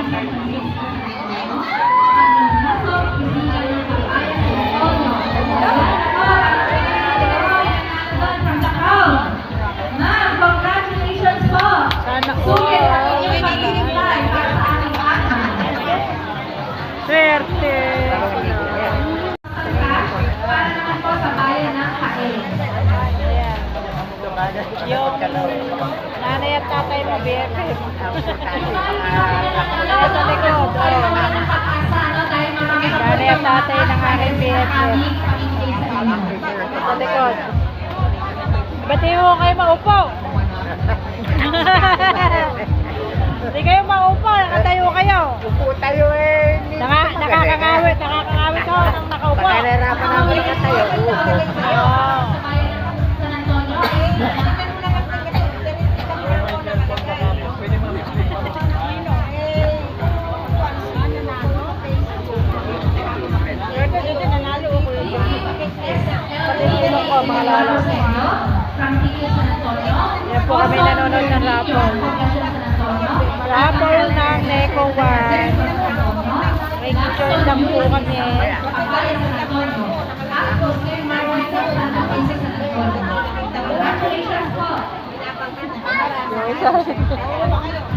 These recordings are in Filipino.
Congratulations po! Sungit ang inyong paghihintay para sa ating bata. Swerte! Para naman po sa bayan ng Hain. Yung nanay at tatay mo, BFF. Sa likod, nanay at tatay ng aking BFF. Sa likod. Ba't di mo kayo maupo? Hindi kayo maupo, nakatayo kayo. Upo tayo eh. Nakakangawit ko nang nakaupo. Pagkalarapan namin nakatayo. Mga lalo. Yan po kami nanonood ng rapol. Rapol ng Neco 1. Register lang po kami. Congratulations po!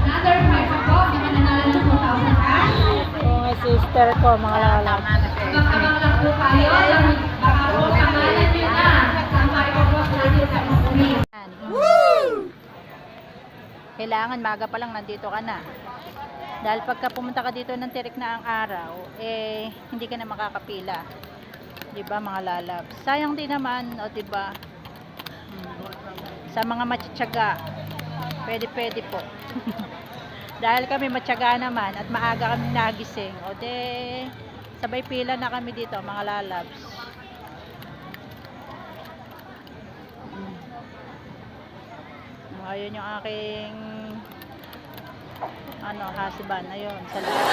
Another prize po, may mananalo ng 2,000 cash. Mga sister ko, mga lalo. Abang-abang lang po kayo. Baka po pangalan nyo na. Sampai ko po natin sa screen. Kailangan maga pa lang nandito ka na. Dahil pagka pumunta ka dito ng tirik na ang araw, eh hindi ka na makakapila. 'Di ba mga lalab? Sayang din naman, o 'di ba? Sa mga matitiyaga, pwede po. Dahil kami matyaga naman at maaga kami nagising, o de sabay pila na kami dito mga lalabs. Ayun yung aking husband. Ayun, sa lahat.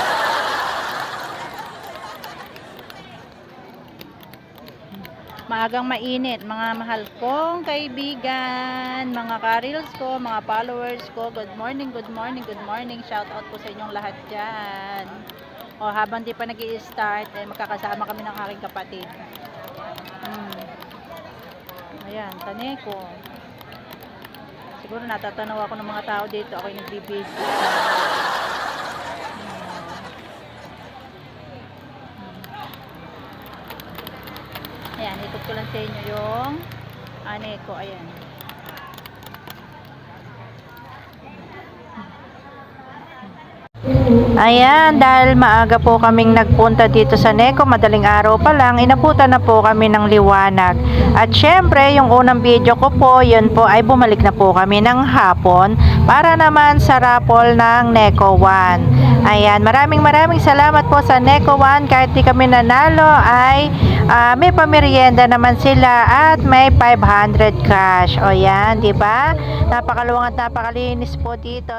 Maagang mainit, mga mahal kong kaibigan, mga ka-reels ko, mga followers ko. Good morning, good morning, good morning. Shout out po sa inyong lahat dyan. O habang di pa nag-i-start, eh, magkakasama kami ng aking kapatid. Ayan, Taneco. Siguro natatanaw ako ng mga tao dito. Ako'y nagbibig. Ayan, ikot ko lang sa inyo yung Aneco. Ayan. Ayan, dahil maaga po kaming nagpunta dito sa Neco, madaling araw pa lang, inabutan na po kami ng liwanag. At syempre, yung unang video ko po, yun po ay bumalik na po kami ng hapon para naman sa raffle ng Neco 1. Ayan, maraming salamat po sa Neco 1. Kahit di kami nanalo ay may pamerienda naman sila at may 500 cash. O yan, di ba? Napakaluwang at napakalinis po dito.